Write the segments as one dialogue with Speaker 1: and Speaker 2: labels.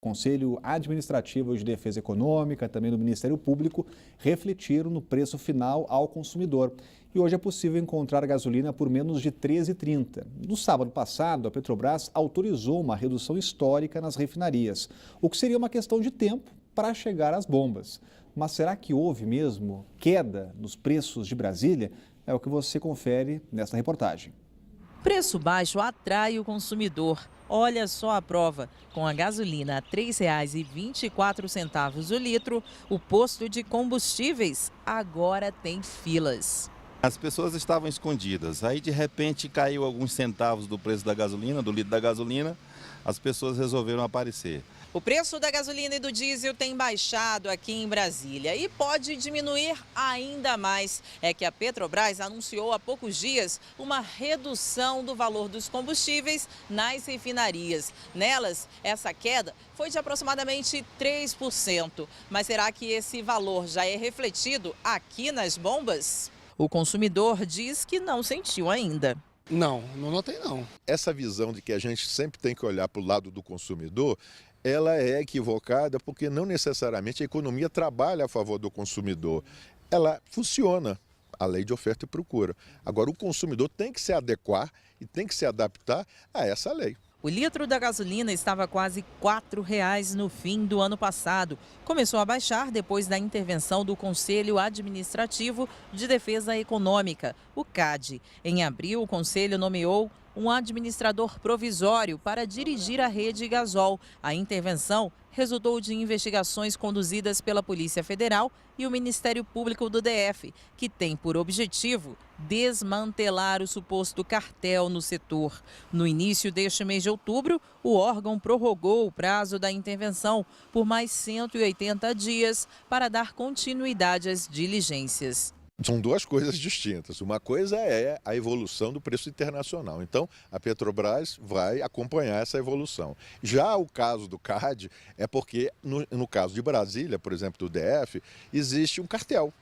Speaker 1: Conselho Administrativo de Defesa Econômica, também do Ministério Público, refletiram no preço final ao consumidor. E hoje é possível encontrar gasolina por menos de R$ 13,30. No sábado passado, a Petrobras autorizou uma redução histórica nas refinarias, o que seria uma questão de tempo para chegar às bombas. Mas será que houve mesmo queda nos preços de Brasília? É o que você confere nesta reportagem.
Speaker 2: Preço baixo atrai o consumidor. Olha só a prova. Com a gasolina a R$ 3,24 o litro, o posto de combustíveis agora tem filas.
Speaker 3: As pessoas estavam escondidas. Aí, de repente, caiu alguns centavos do preço da gasolina, do litro da gasolina. As pessoas resolveram aparecer.
Speaker 2: O preço da gasolina e do diesel tem baixado aqui em Brasília e pode diminuir ainda mais. É que a Petrobras anunciou há poucos dias uma redução do valor dos combustíveis nas refinarias. Nelas, essa queda foi de aproximadamente 3%. Mas será que esse valor já é refletido aqui nas bombas? O consumidor diz que não sentiu ainda.
Speaker 4: Não notei não.
Speaker 5: Essa visão de que a gente sempre tem que olhar para o lado do consumidor, ela é equivocada porque não necessariamente a economia trabalha a favor do consumidor. Ela funciona, a lei de oferta e procura. Agora, o consumidor tem que se adequar e tem que se adaptar a essa lei.
Speaker 2: O litro da gasolina estava quase R$ 4,00 no fim do ano passado. Começou a baixar depois da intervenção do Conselho Administrativo de Defesa Econômica, o CAD. Em abril, o Conselho nomeou um administrador provisório para dirigir a rede Gasol. A intervenção resultou de investigações conduzidas pela Polícia Federal e o Ministério Público do DF, que tem por objetivo desmantelar o suposto cartel no setor. No início deste mês de outubro, o órgão prorrogou o prazo da intervenção por mais 180 dias para dar continuidade às diligências.
Speaker 5: São duas coisas distintas. Uma coisa é a evolução do preço internacional. Então, a Petrobras vai acompanhar essa evolução. Já o caso do CAD é porque, no caso de Brasília, por exemplo, do DF, existe um cartel.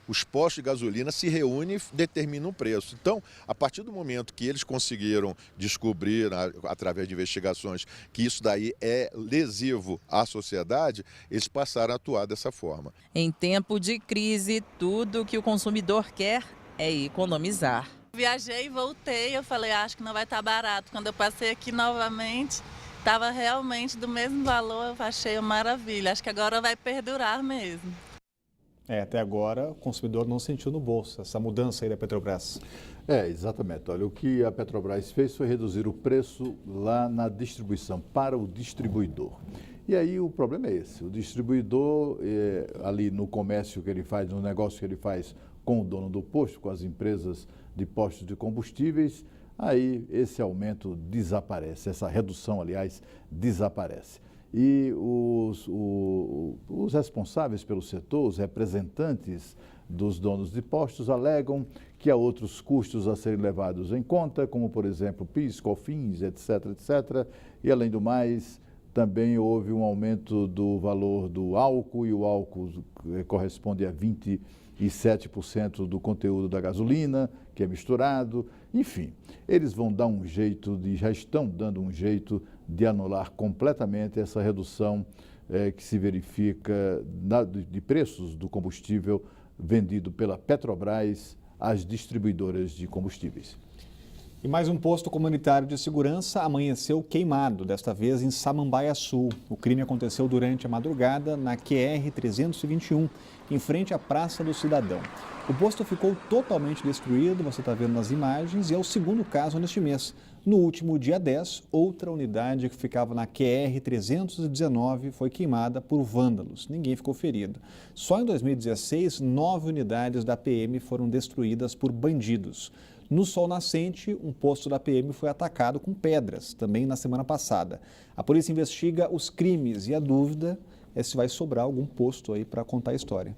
Speaker 5: Os postos de gasolina se reúnem e determinam o preço. Então, a partir do momento que eles conseguiram descobrir, através de investigações, que isso daí é lesivo à sociedade, eles passaram a atuar dessa forma.
Speaker 2: Em tempo de crise, tudo que o consumidor quer é economizar.
Speaker 6: Viajei e voltei, eu falei, acho que não vai estar barato. Quando eu passei aqui novamente, estava realmente do mesmo valor, eu achei uma maravilha. Acho que agora vai perdurar mesmo.
Speaker 1: Até agora o consumidor não sentiu no bolso essa mudança aí da Petrobras.
Speaker 7: Exatamente. Olha, o que a Petrobras fez foi reduzir o preço lá na distribuição, para o distribuidor. E aí o problema é esse, o distribuidor ali no comércio que ele faz, no negócio que ele faz com o dono do posto, com as empresas de postos de combustíveis, aí esse aumento desaparece, essa redução, aliás, desaparece. E os responsáveis pelo setor, os representantes dos donos de postos, alegam que há outros custos a serem levados em conta, como, por exemplo, PIS, COFINS, etc., etc. E, além do mais, também houve um aumento do valor do álcool, e o álcool corresponde a 27% do conteúdo da gasolina, que é misturado. Enfim, eles vão dar um jeito, já estão dando um jeito de anular completamente essa redução que se verifica de preços do combustível vendido pela Petrobras às distribuidoras de combustíveis.
Speaker 1: E mais um posto comunitário de segurança amanheceu queimado, desta vez em Samambaia Sul. O crime aconteceu durante a madrugada na QR-321, em frente à Praça do Cidadão. O posto ficou totalmente destruído, você está vendo nas imagens, e é o segundo caso neste mês. No último dia 10, outra unidade que ficava na QR-319 foi queimada por vândalos. Ninguém ficou ferido. Só em 2016, 9 unidades da PM foram destruídas por bandidos. No Sol Nascente, um posto da PM foi atacado com pedras, também na semana passada. A polícia investiga os crimes e a dúvida é se vai sobrar algum posto aí para contar a história.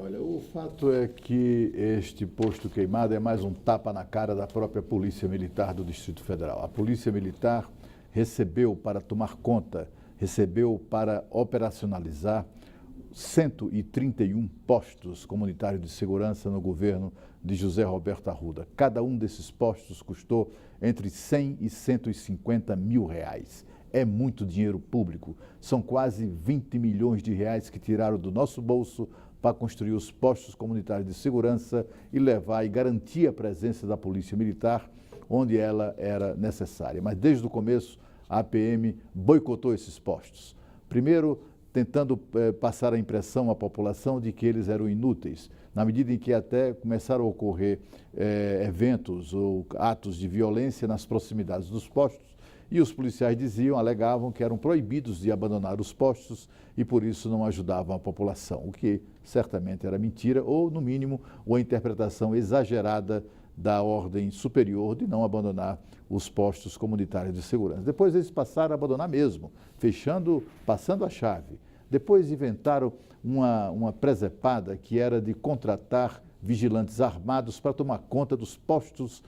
Speaker 7: Olha, o fato é que este posto queimado é mais um tapa na cara da própria Polícia Militar do Distrito Federal. A Polícia Militar recebeu para tomar conta, recebeu para operacionalizar 131 postos comunitários de segurança no governo de José Roberto Arruda. Cada um desses postos custou entre 100 e 150 mil reais. É muito dinheiro público. São quase 20 milhões de reais que tiraram do nosso bolso para construir os postos comunitários de segurança e levar e garantir a presença da Polícia Militar onde ela era necessária. Mas desde o começo a PM boicotou esses postos. Primeiro, tentando passar a impressão à população de que eles eram inúteis, na medida em que até começaram a ocorrer eventos ou atos de violência nas proximidades dos postos, e os policiais alegavam que eram proibidos de abandonar os postos e por isso não ajudavam a população, o que certamente era mentira ou, no mínimo, uma interpretação exagerada da ordem superior de não abandonar os postos comunitários de segurança. Depois eles passaram a abandonar mesmo, passando a chave. Depois inventaram uma presepada que era de contratar vigilantes armados para tomar conta dos postos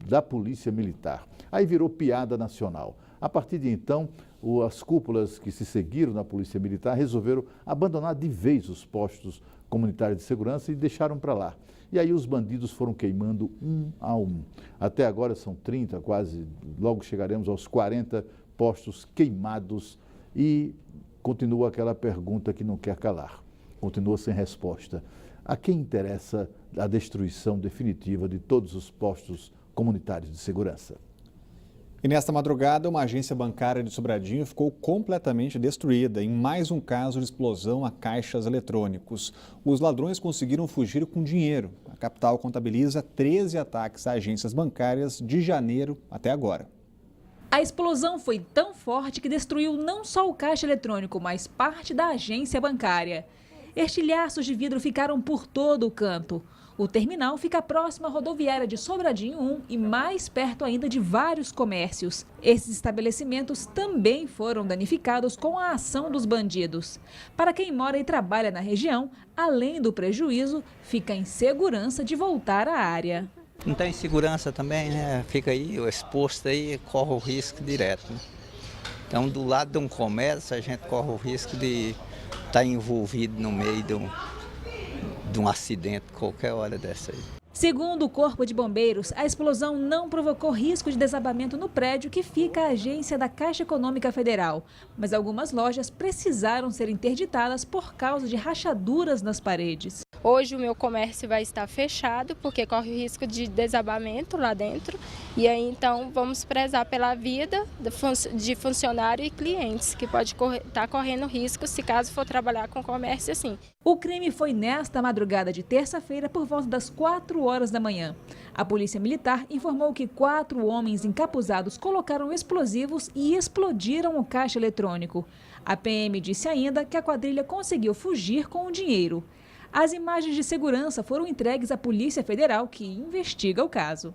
Speaker 7: da Polícia Militar. Aí virou piada nacional. A partir de então, as cúpulas que se seguiram na Polícia Militar resolveram abandonar de vez os postos comunitários de segurança e deixaram para lá. E aí os bandidos foram queimando um a um. Até agora são 30, quase, logo chegaremos aos 40 postos queimados e continua aquela pergunta que não quer calar, continua sem resposta. A quem interessa a destruição definitiva de todos os postos comunitários de segurança?
Speaker 1: E nesta madrugada, uma agência bancária de Sobradinho ficou completamente destruída em mais um caso de explosão a caixas eletrônicos. Os ladrões conseguiram fugir com dinheiro. A capital contabiliza 13 ataques a agências bancárias de janeiro até agora.
Speaker 8: A explosão foi tão forte que destruiu não só o caixa eletrônico, mas parte da agência bancária. Estilhaços de vidro ficaram por todo o canto. O terminal fica próximo à rodoviária de Sobradinho 1 e mais perto ainda de vários comércios. Esses estabelecimentos também foram danificados com a ação dos bandidos. Para quem mora e trabalha na região, além do prejuízo, fica em segurança de voltar à área.
Speaker 9: Não tem segurança também, né? Fica aí exposto aí, corre o risco direto, né? Então, do lado de um comércio, a gente corre o risco de estar envolvido no meio de um acidente qualquer hora dessa aí.
Speaker 8: Segundo o Corpo de Bombeiros, a explosão não provocou risco de desabamento no prédio que fica a agência da Caixa Econômica Federal, mas algumas lojas precisaram ser interditadas por causa de rachaduras nas paredes.
Speaker 10: Hoje o meu comércio vai estar fechado porque corre o risco de desabamento lá dentro e aí então vamos prezar pela vida de funcionário e clientes que pode estar correndo risco se caso for trabalhar com comércio assim.
Speaker 8: O crime foi nesta madrugada de terça-feira por volta das 4 horas da manhã. A Polícia Militar informou que 4 homens encapuzados colocaram explosivos e explodiram o caixa eletrônico. A PM disse ainda que a quadrilha conseguiu fugir com o dinheiro. As imagens de segurança foram entregues à Polícia Federal, que investiga o caso.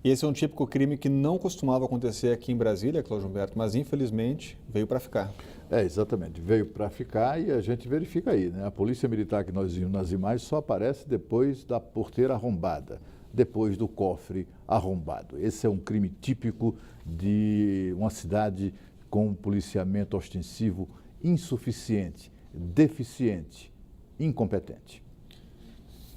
Speaker 1: Esse é um típico crime que não costumava acontecer aqui em Brasília, Cláudio Humberto, mas infelizmente veio para ficar.
Speaker 7: Exatamente, veio para ficar e a gente verifica aí, né? A Polícia Militar que nós vimos nas imagens só aparece depois da porteira arrombada, depois do cofre arrombado. Esse é um crime típico de uma cidade com um policiamento ostensivo insuficiente, deficiente, incompetente.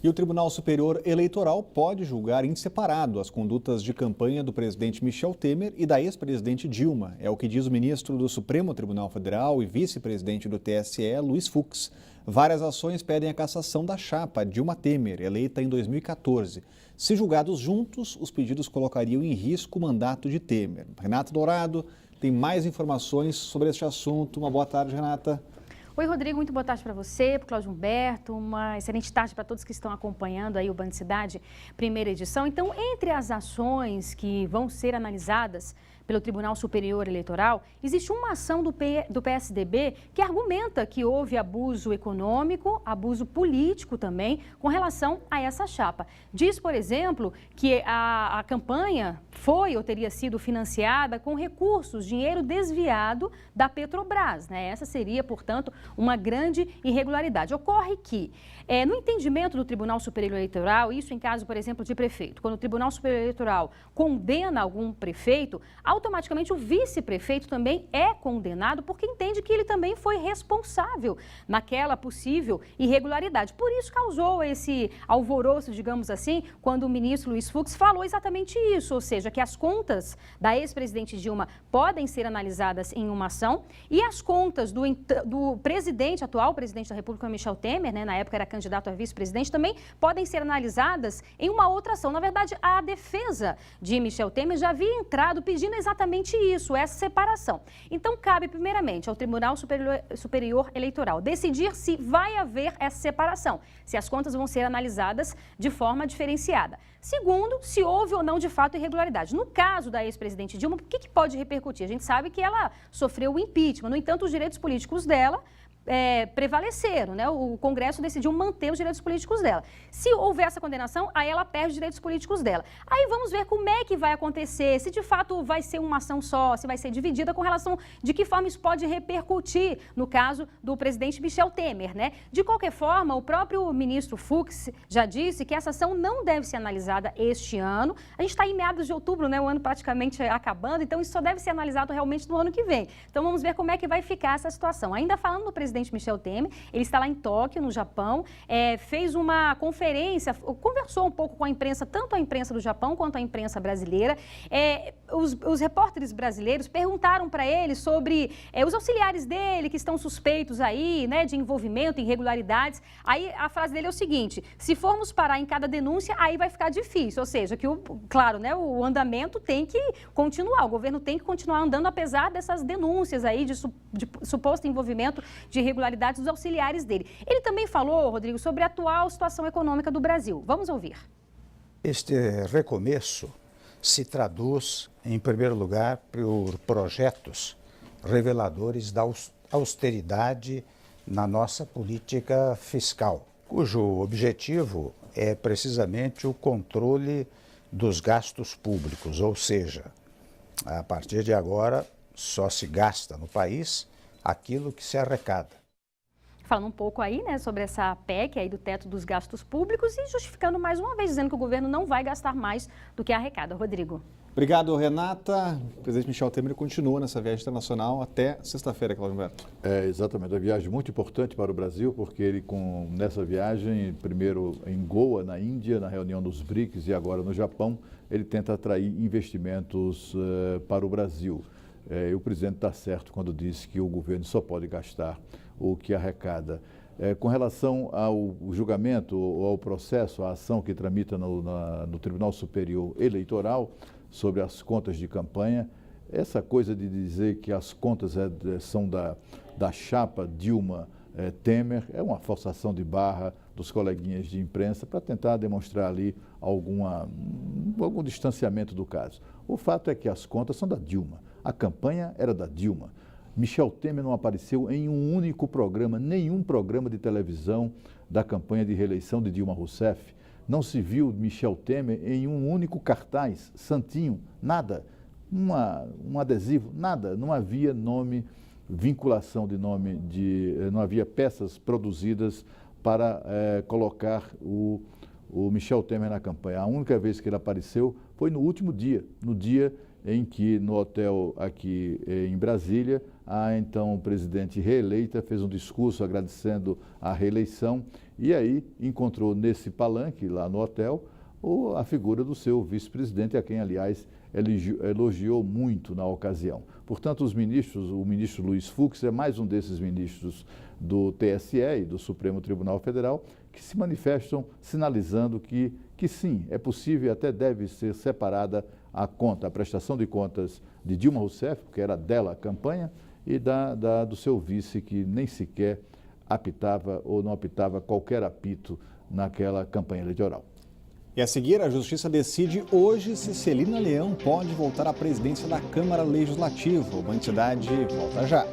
Speaker 1: E o Tribunal Superior Eleitoral pode julgar em separado as condutas de campanha do presidente Michel Temer e da ex-presidente Dilma. É o que diz o ministro do Supremo Tribunal Federal e vice-presidente do TSE, Luiz Fux. Várias ações pedem a cassação da chapa Dilma Temer, eleita em 2014. Se julgados juntos, os pedidos colocariam em risco o mandato de Temer. Renata Dourado tem mais informações sobre este assunto. Uma boa tarde, Renata.
Speaker 11: Oi, Rodrigo, muito boa tarde para você, para o Cláudio Humberto, uma excelente tarde para todos que estão acompanhando aí o Band Cidade, primeira edição. Então, entre as ações que vão ser analisadas pelo Tribunal Superior Eleitoral, existe uma ação do PSDB que argumenta que houve abuso econômico, abuso político também, com relação a essa chapa. Diz, por exemplo, que a campanha foi ou teria sido financiada com recursos, dinheiro desviado da Petrobras, né? Essa seria, portanto, uma grande irregularidade. Ocorre que, no entendimento do Tribunal Superior Eleitoral, isso em caso, por exemplo, de prefeito, quando o Tribunal Superior Eleitoral condena algum prefeito, automaticamente o vice-prefeito também é condenado porque entende que ele também foi responsável naquela possível irregularidade. Por isso causou esse alvoroço, digamos assim, quando o ministro Luiz Fux falou exatamente isso, ou seja, que as contas da ex-presidente Dilma podem ser analisadas em uma ação e as contas do presidente, atual presidente da República, Michel Temer, né, na época era candidato a vice-presidente, também podem ser analisadas em uma outra ação. Na verdade, a defesa de Michel Temer já havia entrado pedindo exatamente isso, essa separação. Então, cabe primeiramente ao Tribunal Superior Eleitoral decidir se vai haver essa separação, se as contas vão ser analisadas de forma diferenciada. Segundo, se houve ou não de fato irregularidade. No caso da ex-presidente Dilma, o que pode repercutir? A gente sabe que ela sofreu o impeachment, no entanto, os direitos políticos dela prevaleceram, né? O Congresso decidiu manter os direitos políticos dela. Se houver essa condenação, aí ela perde os direitos políticos dela. Aí vamos ver como é que vai acontecer, se de fato vai ser uma ação só, se vai ser dividida, com relação de que forma isso pode repercutir no caso do presidente Michel Temer, né? De qualquer forma, o próprio ministro Fux já disse que essa ação não deve ser analisada este ano. A gente está em meados de outubro, né? O ano praticamente acabando, então isso só deve ser analisado realmente no ano que vem. Então vamos ver como é que vai ficar essa situação. Ainda falando do presidente Michel Temer, ele está lá em Tóquio, no Japão, fez uma conferência, conversou um pouco com a imprensa, tanto a imprensa do Japão quanto a imprensa brasileira. Os repórteres brasileiros perguntaram para ele sobre os auxiliares dele que estão suspeitos aí, né, de envolvimento, irregularidades. Aí a frase dele é o seguinte: se formos parar em cada denúncia, aí vai ficar difícil. Ou seja, que claro, né, o andamento tem que continuar, o governo tem que continuar andando apesar dessas denúncias aí de suposto envolvimento de irregularidades dos auxiliares dele. Ele também falou, Rodrigo, sobre a atual situação econômica do Brasil. Vamos ouvir.
Speaker 12: Este recomeço se traduz, em primeiro lugar, por projetos reveladores da austeridade na nossa política fiscal, cujo objetivo é precisamente o controle dos gastos públicos, ou seja, a partir de agora só se gasta no país aquilo que se arrecada.
Speaker 11: Falando um pouco aí, né, sobre essa PEC aí do teto dos gastos públicos e justificando mais uma vez, dizendo que o governo não vai gastar mais do que arrecada. Rodrigo.
Speaker 1: Obrigado, Renata. O presidente Michel Temer continua nessa viagem internacional até sexta-feira, Cláudio Humberto.
Speaker 7: Exatamente, uma viagem muito importante para o Brasil, porque ele nessa viagem, primeiro em Goa, na Índia, na reunião dos BRICS e agora no Japão, ele tenta atrair investimentos para o Brasil. O presidente está certo quando diz que o governo só pode gastar o que arrecada. Com relação ao julgamento ou ao processo, a ação que tramita no Tribunal Superior Eleitoral sobre as contas de campanha, essa coisa de dizer que as contas são da chapa Dilma Temer é uma forçação de barra dos coleguinhas de imprensa para tentar demonstrar ali algum distanciamento do caso. O fato é que as contas são da Dilma. A campanha era da Dilma. Michel Temer não apareceu em um único programa, nenhum programa de televisão da campanha de reeleição de Dilma Rousseff. Não se viu Michel Temer em um único cartaz, santinho, nada. Um adesivo, nada. Não havia nome, vinculação de nome, não havia peças produzidas para colocar o Michel Temer na campanha. A única vez que ele apareceu foi no último dia, no dia em que no hotel aqui em Brasília, a então presidente reeleita fez um discurso agradecendo a reeleição e aí encontrou nesse palanque lá no hotel a figura do seu vice-presidente, a quem, aliás, elogiou muito na ocasião. Portanto, o ministro Luiz Fux é mais um desses ministros do TSE e do Supremo Tribunal Federal que se manifestam sinalizando que sim, é possível e até deve ser separada a prestação de contas de Dilma Rousseff, porque era dela a campanha, e do seu vice, que nem sequer apitava ou não apitava qualquer apito naquela campanha eleitoral.
Speaker 1: E a seguir, a Justiça decide hoje se Celina Leão pode voltar à presidência da Câmara Legislativa. O Banco Cidade volta já.